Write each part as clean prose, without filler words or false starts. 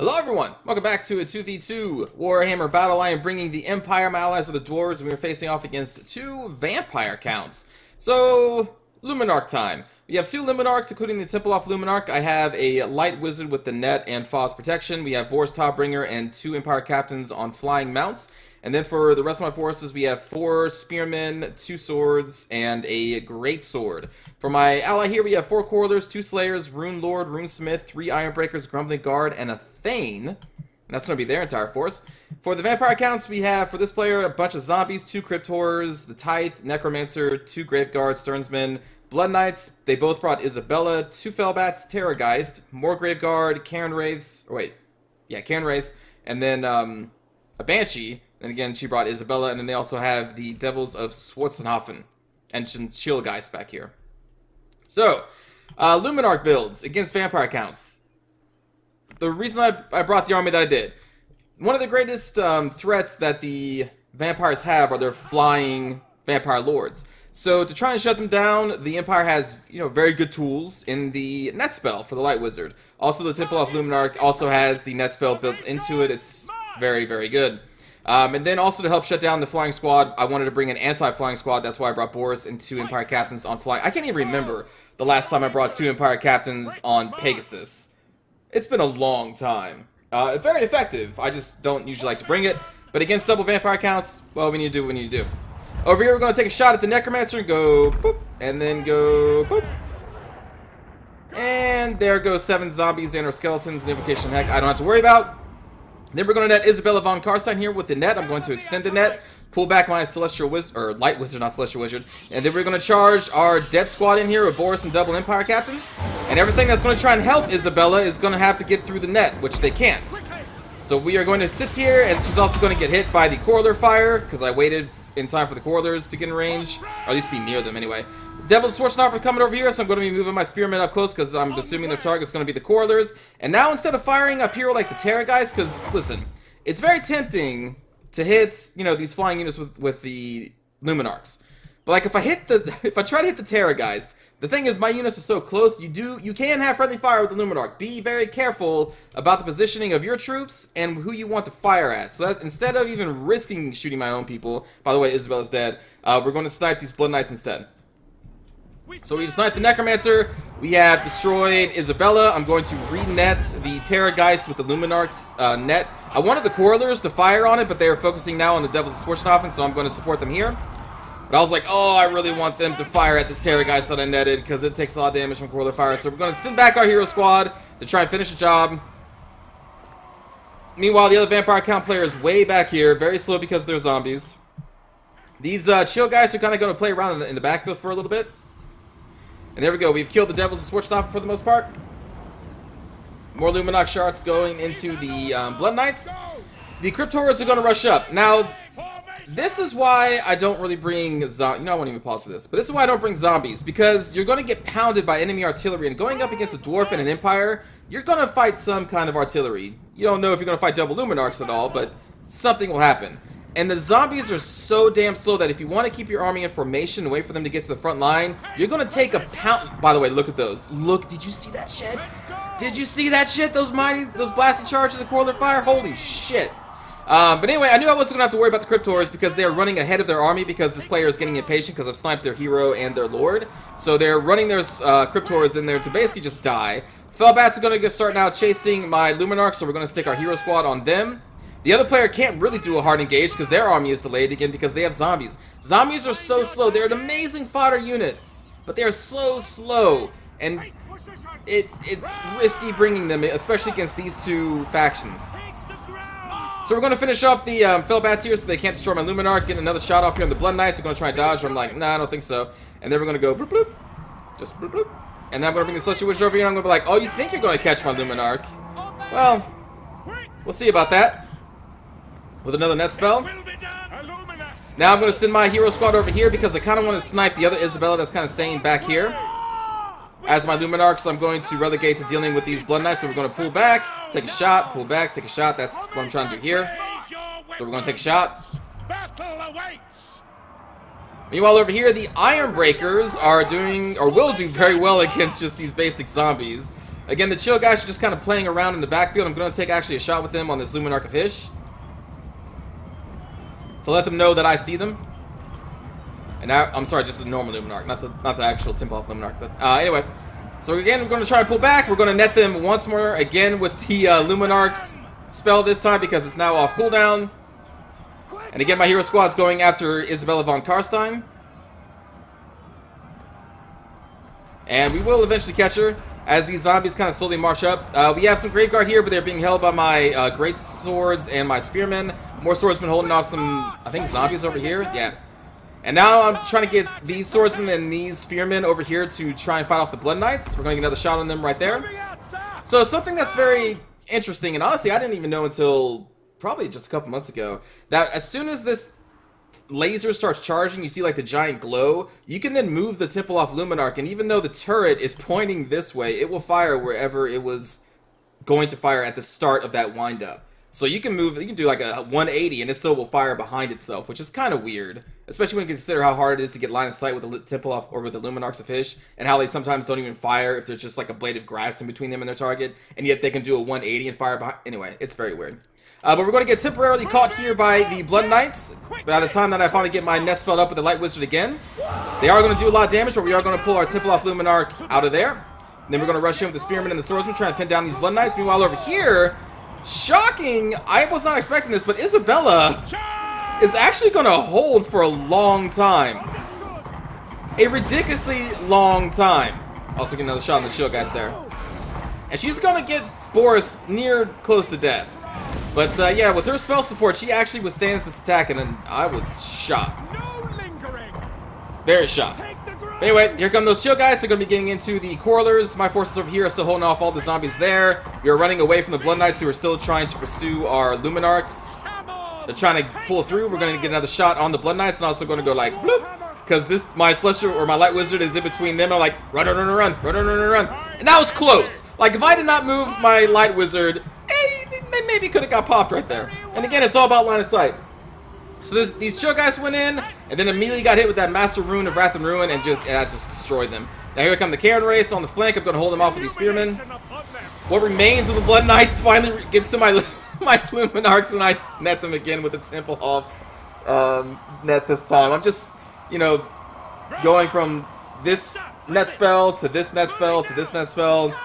Hello everyone! Welcome back to a 2v2 Warhammer battle. I am bringing the Empire. My allies are the Dwarves, and we are facing off against two Vampire Counts. So, Luminark time. We have two Luminarks, including the Temple of Luminark. I have a Light Wizard with the Net and Foz Protection. We have Boar's Topbringer and two Empire Captains on Flying Mounts. And then for the rest of my forces, we have 4 Spearmen, 2 Swords, and a Great Sword. For my ally here, we have 4 Quarrelers, 2 Slayers, Rune Lord, Rune Smith, 3 Ironbreakers, Grumbling Guard, and a Thane. And that's going to be their entire force. For the Vampire Counts, we have, for this player, a bunch of Zombies, 2 Crypt Horrors, the Tithe, Necromancer, 2 Graveguard, Stearnsmen, Blood Knights. They both brought Isabella, 2 Fellbats, Terrorgeist, more Graveguard, Karen Wraiths, Karen Wraiths, and then a Banshee. And again, she brought Isabella, and then they also have the Devils of Schwarzenhofen and Schildgeist back here. So, Luminark builds against Vampire Counts. The reason I brought the army that I did, one of the greatest threats that the vampires have are their flying vampire lords. So to try and shut them down, the Empire has, very good tools in the net spell for the Light Wizard. Also, the Temple of Luminark also has the net spell built into it. It's very, very good. And then also to help shut down the flying squad, I wanted to bring an anti-flying squad. That's why I brought Boris and 2 Empire Captains on flying. I can't even remember the last time I brought 2 Empire Captains on Pegasus. It's been a long time. Very effective. I just don't usually like to bring it. But against double Vampire Counts, well, we need to do what we need to do. Over here, we're going to take a shot at the Necromancer and go boop, and then go boop. And there goes 7 zombies and our skeletons. And Invocation Heck, I don't have to worry about. Then we're going to net Isabella von Karstein here with the net. I'm going to extend the net, pull back my Celestial Wizard, or Light Wizard, not Celestial Wizard. And then we're going to charge our Death Squad in here with Boris and double Empire Captains. And everything that's going to try and help Isabella is going to have to get through the net, which they can't. So we are going to sit here, and she's also going to get hit by the Quarreler Fire, because I waited in time for the Quarrelers to get in range, or at least be near them anyway. Devil's Schwarzenhofen coming over here, so I'm going to be moving my Spearmen up close because I'm assuming their target's going to be the Quarrelers. And now instead of firing up here like the Terrorgeist, because listen, it's very tempting to hit, these flying units with the Luminarks. But like if I try to hit the Terrorgeist, the thing is my units are so close, you can have friendly fire with the Luminark. Be very careful about the positioning of your troops and who you want to fire at. So that instead of even risking shooting my own people, by the way, Isabella's dead, we're going to snipe these Blood Knights instead. So we've sniped the Necromancer, we have destroyed Isabella. I'm going to re-net the Terrorgeist with the Luminark's net. I wanted the Quarrelers to fire on it, but they are focusing now on the Devils of Schwarzenhofen, so I'm going to support them here. But I was like, oh, I really want them to fire at this Terrorgeist that I netted, because it takes a lot of damage from Quarreler Fire. So we're going to send back our hero squad to try and finish the job. Meanwhile, the other Vampire Count player is way back here, very slow because they're zombies. These chill guys are kind of going to play around in the backfield for a little bit. And there we go. We've killed the Devils of Schwarzenhofen for the most part. More Luminark shards going into the Blood Knights. The Crypt Horrors are going to rush up. Now, this is why I don't really bring zombies. I won't even pause for this. But this is why I don't bring zombies. Because you're going to get pounded by enemy artillery. And going up against a Dwarf and an Empire, you're going to fight some kind of artillery. You don't know if you're going to fight double Luminarks at all, but something will happen. And the zombies are so damn slow that if you want to keep your army in formation and wait for them to get to the front line, you're going to take a pound. By the way, look at those. Look, did you see that shit? Did you see that shit? Those blasting charges of Quarreler Fire? Holy shit. But anyway, I knew I wasn't going to have to worry about the Crypt Horrors because they are running ahead of their army because this player is getting impatient because I've sniped their hero and their lord. So they're running their Crypt Horrors in there to basically just die. Fellbats are going to start now chasing my Luminark, so we're going to stick our hero squad on them. The other player can't really do a hard engage because their army is delayed again because they have zombies. Zombies are so slow. They're an amazing fodder unit, but they are so slow, and it's risky bringing them, especially against these two factions. So we're going to finish up the Fellbats here so they can't destroy my Luminark. Get another shot off here on the Blood Knights. They're going to try and dodge, but I'm like, nah, I don't think so. And then we're going to go bloop bloop, just bloop bloop. And then I'm going to bring the Celestial Wizard over here, and I'm going to be like, oh, you think you're going to catch my Luminark? Well, we'll see about that. With another net spell. Now I'm going to send my hero squad over here because I kind of want to snipe the other Isabella that's kind of staying back here. As my Luminarks, I'm going to relegate to dealing with these Blood Knights. So we're going to pull back, take a shot, pull back, take a shot. That's what I'm trying to do here. So we're going to take a shot. Meanwhile, over here, the Ironbreakers are doing, or will do very well against just these basic zombies. Again, the chill guys are just kind of playing around in the backfield. I'm going to take actually a shot with them on this Luminark of Hish to let them know that I see them. And now, I'm sorry, just the normal Luminark, not the actual Timberwolf Luminark. But anyway, so again, we're going to try and pull back. We're going to net them once more, again with the Luminark's spell this time because it's now off cooldown. And again, my hero squad's going after Isabella von Karstein. And we will eventually catch her as these zombies kind of slowly march up. We have some Graveguard here, but they're being held by my great swords and my spearmen. More swordsmen holding off some, I think, zombies over here. Yeah. And now I'm trying to get these swordsmen and these spearmen over here to try and fight off the Blood Knights. We're going to get another shot on them right there. So something that's very interesting, and honestly I didn't even know until probably just a couple months ago, that as soon as this laser starts charging, you see like the giant glow, you can then move the Temple off Luminark, and even though the turret is pointing this way, it will fire wherever it was going to fire at the start of that wind up. So you can move, you can do like a 180 and it still will fire behind itself, which is kind of weird, especially when you consider how hard it is to get line of sight with the Temple off or with the Luminarks of Hish, and how they sometimes don't even fire if there's just like a blade of grass in between them and their target, and yet they can do a 180 and fire behind. Anyway, it's very weird. But we're going to get temporarily caught here by the Blood Knights. By the time that I finally get my net spelled up with the Light Wizard again, they are going to do a lot of damage, but we are going to pull our Temple off Luminark out of there. And then we're going to rush in with the Spearman and the Swordsman, trying to pin down these Blood Knights. Meanwhile, over here, shocking, I was not expecting this, but Isabella is actually going to hold for a long time. A ridiculously long time. Also get another shot on the shield guys there. And she's going to get Boris near close to death. But yeah, with her spell support, she actually withstands this attack, and I was shocked. Very shocked. Anyway, here come those chill guys. They're going to be getting into the Corlers. My forces over here are still holding off all the zombies there. We are running away from the Blood Knights, who are still trying to pursue our Luminarks. They're trying to pull through. We're going to get another shot on the Blood Knights, and also going to go like, bloop, because this, my Celestial, or my Light Wizard is in between them. I'm like, run, run, run, run, run, run, run, run. And that was close. Like, if I did not move my Light Wizard, they maybe could have got popped right there. And again, it's all about line of sight. So these chill guys went in, and then immediately got hit with that Master Rune of Wrath and Ruin, and just destroyed them. Now here come the Karen Race on the flank. I'm going to hold them off with these Spearmen. What remains of the Blood Knights finally gets to my Luminarks, and I net them again with the Temple Hoff's net this time. I'm just, you know, going from this net spell to this net spell to this net spell.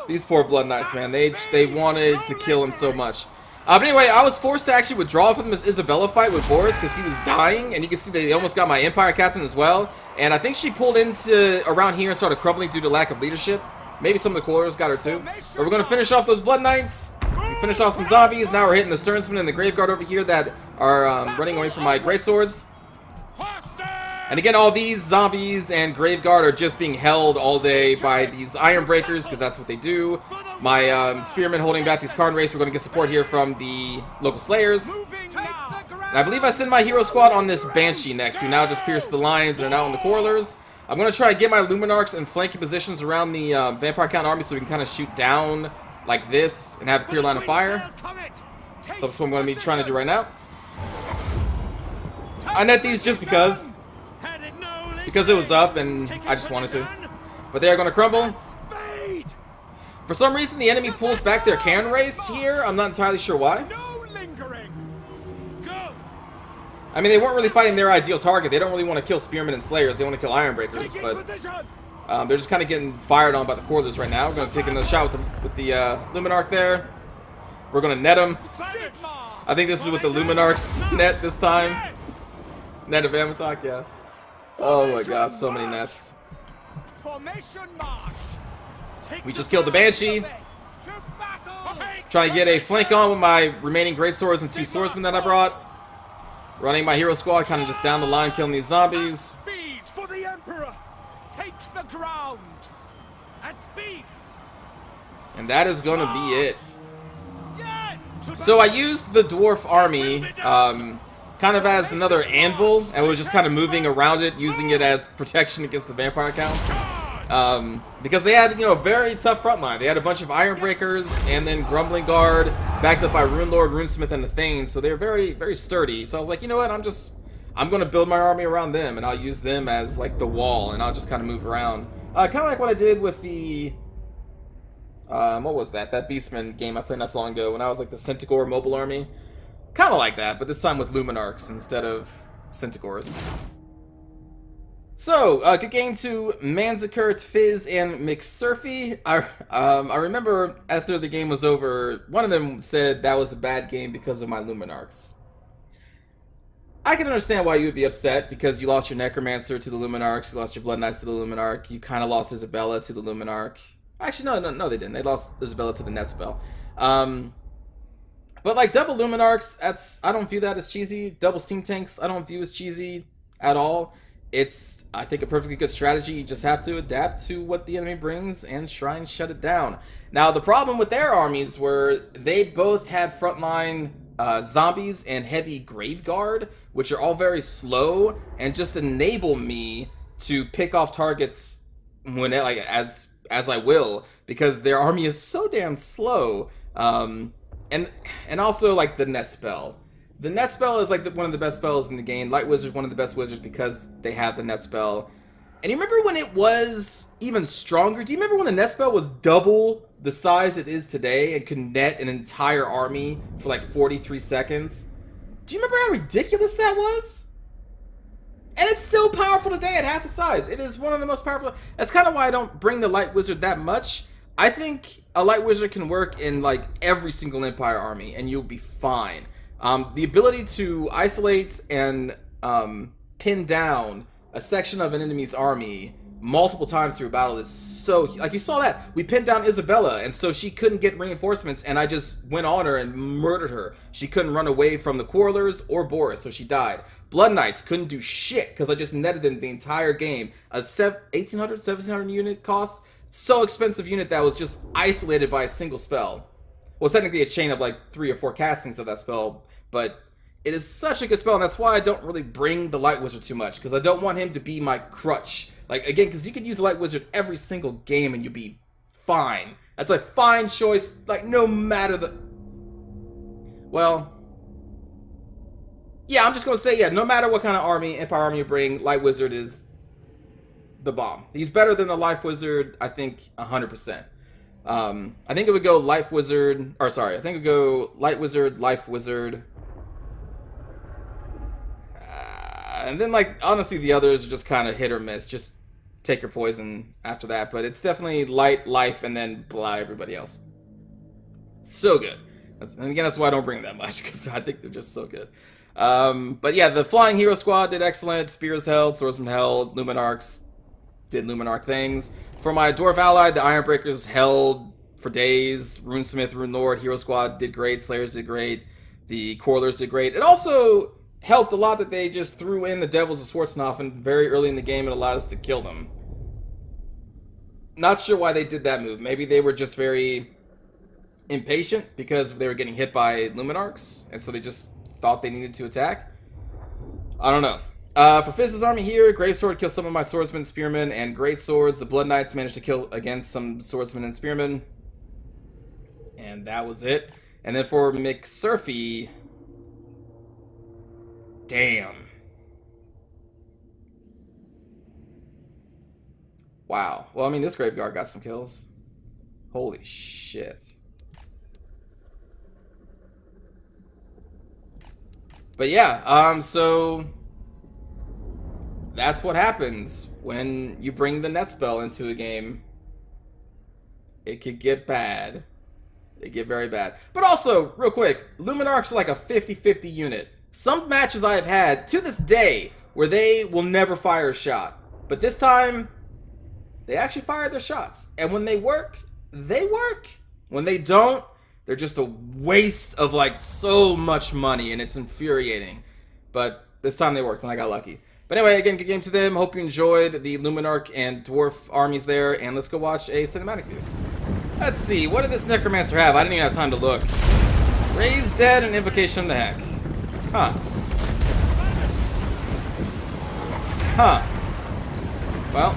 These poor Blood Knights, man. They wanted to kill him so much. But anyway, I was forced to actually withdraw from this Isabella fight with Boris because he was dying, and you can see they almost got my Empire Captain as well. And I think she pulled into around here and started crumbling due to lack of leadership. Maybe some of the Coilers got her too. But we're going to finish off those Blood Knights. Finish off some zombies. Now we're hitting the Sternsmen and the Graveguard over here that are running away from my Greatswords. And again, all these zombies and Graveguard are just being held all day by these Iron Breakers, because that's what they do. My Spearmen holding back these Karn Race. We're going to get support here from the local Slayers. And I believe I send my hero squad on this Banshee next, who now just pierced the lines and are now on the Corlers. I'm going to try to get my Luminarks in flanking positions around the Vampire Count army so we can kind of shoot down like this and have a clear line of fire. So that's what I'm going to be trying to do right now. I net these just because it was up and I just wanted to. But they are going to crumble. For some reason, the enemy pulls back their Cairn Race here. I'm not entirely sure why. I mean, they weren't really fighting their ideal target. They don't really want to kill Spearmen and Slayers. They want to kill Iron Breakers. But they're just kind of getting fired on by the Corlers right now. We're going to take another shot with the Luminark there. We're going to net them. I think this is with the Luminark's net this time. Net of Amatok, yeah. Oh my god, so many nets. We just killed the Banshee. Trying to get a flank on with my remaining Greatswords and 2 Swordsmen that I brought. Running my hero squad kind of just down the line, killing these zombies. Speed for the Emperor. Takes the ground. At speed. And that is going to be it. So I used the Dwarf army kind of as another anvil, and was just kind of moving around it, using it as protection against the Vampire Counts. Because they had, you know, a very tough front line. They had a bunch of Iron Breakers and then Grumbling Guard, backed up by Rune Lord, Runesmith, and the Thanes. So they're very, very sturdy. So I was like, you know what, I'm going to build my army around them, and I'll use them as like the wall, and I'll just kind of move around. Kind of like what I did with the What was that? That Beastman game I played not so long ago when I was like the Centaur mobile army. Kind of like that, but this time with Luminarks instead of Centaurs. So, good game to Manzikert, Fizz, and McSurfy. I remember after the game was over, one of them said that was a bad game because of my Luminarks. I can understand why you would be upset, because you lost your Necromancer to the Luminarks, you lost your Blood Knights to the Luminark, you kind of lost Isabella to the Luminark. Actually, no, they didn't. They lost Isabella to the Net Spell. But like double Luminarks, I don't view that as cheesy. Double Steam Tanks, I don't view as cheesy at all. It's, I think, a perfectly good strategy. You just have to adapt to what the enemy brings and try and shut it down. Now, the problem with their armies were they both had frontline zombies and heavy Graveguard, which are all very slow and just enable me to pick off targets when as I will, because their army is so damn slow. And also like the Net Spell. The Net Spell is like one of the best spells in the game. Light Wizard's one of the best wizards because they have the Net Spell. And you remember when it was even stronger? Do you remember when the Net Spell was double the size it is today and could net an entire army for like 43 seconds? Do you remember how ridiculous that was? And it's still powerful today at half the size. It is one of the most powerful. That's kind of why I don't bring the Light Wizard that much. I think a Light Wizard can work in like every single Empire army and you'll be fine. The ability to isolate and pin down a section of an enemy's army multiple times through a battle is so... Like, you saw that. We pinned down Isabella, and so she couldn't get reinforcements, and I just went on her and murdered her. She couldn't run away from the Quarrelers or Boris, so she died. Blood Knights couldn't do shit, because I just netted them the entire game. A 1,800, 1,700 unit cost. So expensive unit that was just isolated by a single spell. Well, technically a chain of like 3 or 4 castings of that spell, but it is such a good spell, and that's why I don't really bring the Light Wizard too much, because I don't want him to be my crutch. Like, again, because you could use the Light Wizard every single game and you'd be fine. That's a fine choice, like, no matter the... Well... Yeah, I'm just going to say, yeah, no matter what kind of army, Empire army you bring, Light Wizard is the bomb. He's better than the Life Wizard, I think, 100%. I think it would go Life Wizard, or sorry, I think it would go Light Wizard, Life Wizard... and then, like, honestly, the others are just kind of hit or miss. Just take your poison after that. But it's definitely light, life, and then blah, everybody else. So good. And again, that's why I don't bring that much, because I think they're just so good. But yeah, the Flying Hero Squad did excellent. Spears held, Swordsman held, Luminarks did Luminark things. For my Dwarf Ally, the Ironbreakers held for days. Runesmith, Rune Lord, Hero Squad did great. Slayers did great. The Quarrelers did great. It also helped a lot that they just threw in the Devils of Schwarzkopf very early in the game and allowed us to kill them. Not sure why they did that move. Maybe they were just very impatient because they were getting hit by Luminarks, and so they just thought they needed to attack. I don't know. For Fizz's army here, Gravesword killed some of my swordsmen, spearmen, and great swords. The Blood Knights managed to kill against some swordsmen and spearmen. And that was it. And then for McSurfy... Damn. Wow. Well, I mean, this Graveguard got some kills. Holy shit. But yeah, so that's what happens when you bring the Net Spell into a game. It could get bad. It get very bad. But also, real quick, Luminark's like a 50-50 unit. Some matches I have had, to this day, where they will never fire a shot. But this time, they actually fire their shots. And when they work, they work. When they don't, they're just a waste of, like, so much money, and it's infuriating. But this time they worked, and I got lucky. But anyway, again, good game to them. Hope you enjoyed the Luminark and Dwarf armies there, and let's go watch a cinematic view. Let's see, what did this Necromancer have? I didn't even have time to look. Raise Dead and Invocation of the Heck. Huh. Huh. Well.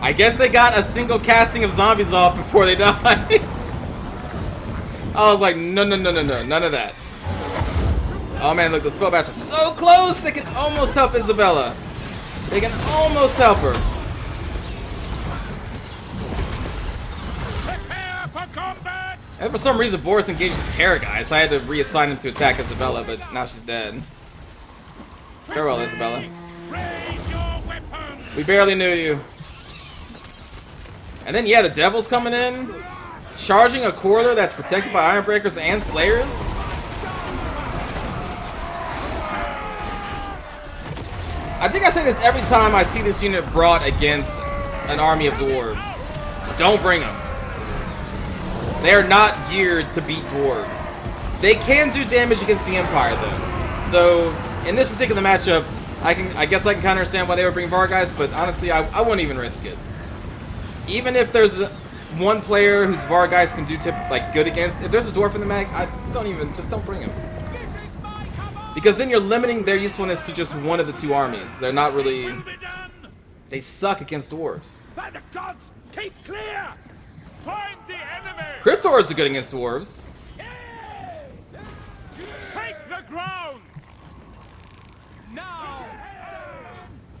I guess they got a single casting of zombies off before they died. I was like, no, none of that. Oh man, look, the spell batch is so close, they can almost help Isabella. They can almost help her. And for some reason, Boris engages Terra guy, so I had to reassign him to attack Isabella, but now she's dead. Farewell, Isabella. We barely knew you. And then, yeah, the Devil's coming in. Charging a Corridor that's protected by Ironbreakers and Slayers. I think I say this every time I see this unit brought against an army of dwarves. Don't bring them. They are not geared to beat dwarves. They can do damage against the Empire, though. So, in this particular matchup, I guess I can kind of understand why they would bring Vargheists, but honestly, I wouldn't even risk it. Even if there's one player whose Vargheist can do good against, if there's a dwarf in the mag, just don't bring him. Because then you're limiting their usefulness to just one of the two armies. They're not really... They suck against dwarves. By the gods, keep clear! Find the enemy! Cryptors are good against dwarves. Take the ground! Now!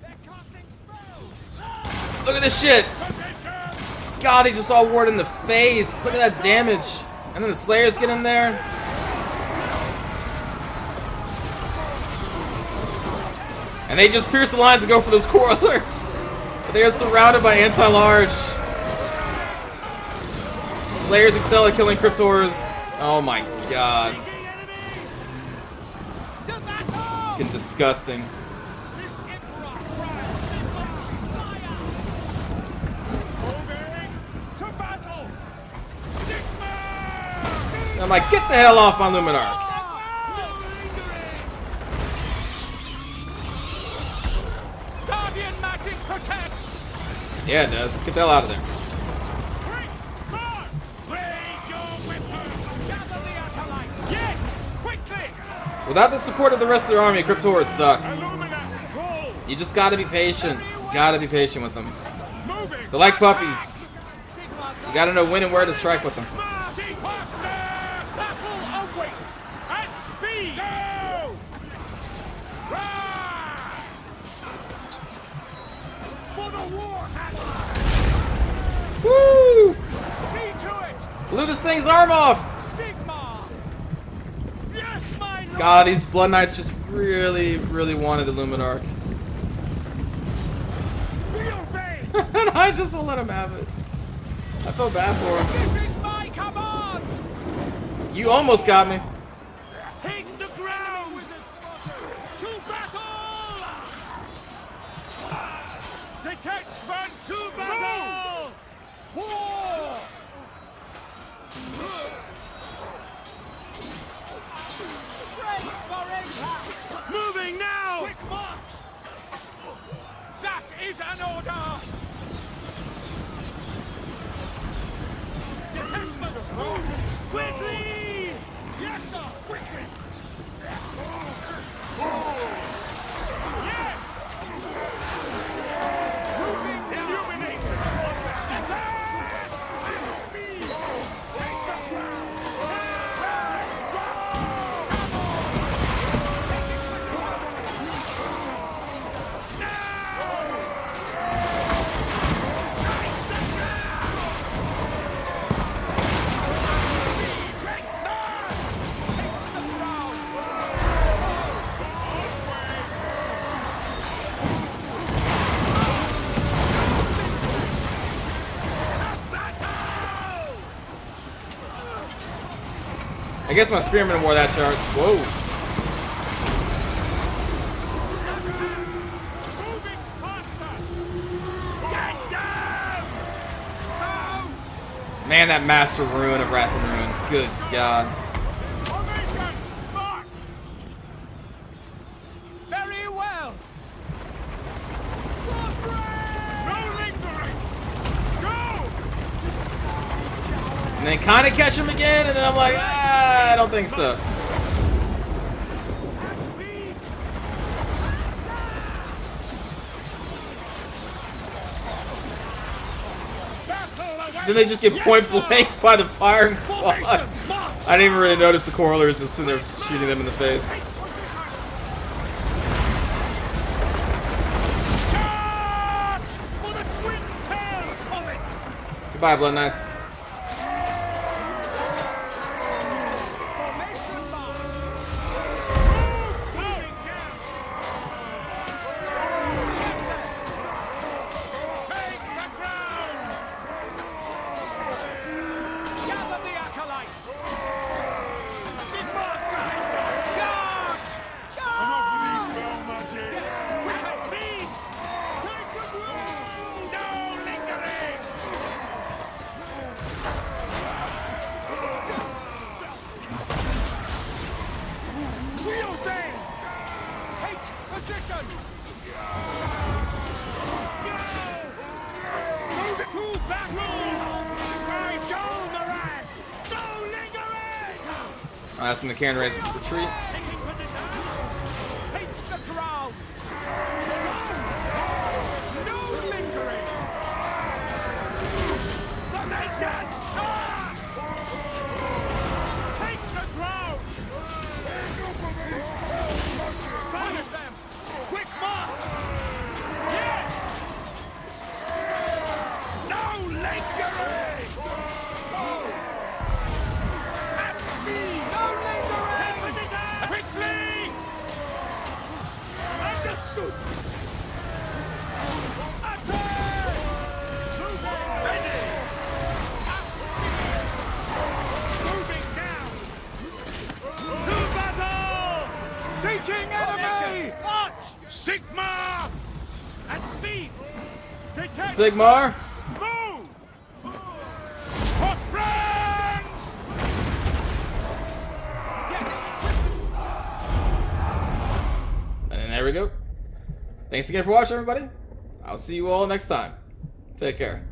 They're casting spells! Look at this shit! God, he just saw Ward in the face. Look at that damage. And then the Slayers get in there. And they just pierce the lines and go for those Corridors. But they are surrounded by anti-large. Slayers excel at killing Cryptors. Oh my god. Fucking disgusting. I'm like, get the hell off my Luminark. Guardian magic protects. Yeah, it does. Get the hell out of there. Yes, quickly. Without the support of the rest of their army, Cryptors suck. You just gotta be patient. Gotta be patient with them. They're like puppies. You gotta know when and where to strike with them. Woo! See to it. Blew this thing's arm off! Sigma. Yes, my lord. God, these Blood Knights just really, really wanted the Luminark. We obey. And I just won't let him have it. I feel bad for him. This is my command. You almost got me. Take the ground. To battle. Detachment to battle. War. Moving now! Quick march! That is an order! Detachments move! Quickly! Yes, sir! Quickly! Yes! Moving illumination! Attack! Speed! Take the ground! I guess my Spearman wore that charge. Whoa. Man, that Master Ruin of Wrath and Ruin. Good God. Very well. And then kind of catch him again, and then I'm like, I don't think so. Then they just get point blanked by the firing squad. I didn't even really notice the Corridors just sitting there shooting them in the face. Goodbye, Blood Knights. Asking the cannon race retreat. Taking position. Take the ground. No lingering. Formation. Take the ground. Finish them. Quick march. Yes. No lingering. At speed. No lingering. Take position. Quickly. Understood. Attack. Ready. At speed. Moving down. To battle. Seeking enemy. March. Sigma. At speed. Detect. Sigmar. Move. For friends. Yes. And there we go. Thanks again for watching, everybody. I'll see you all next time. Take care.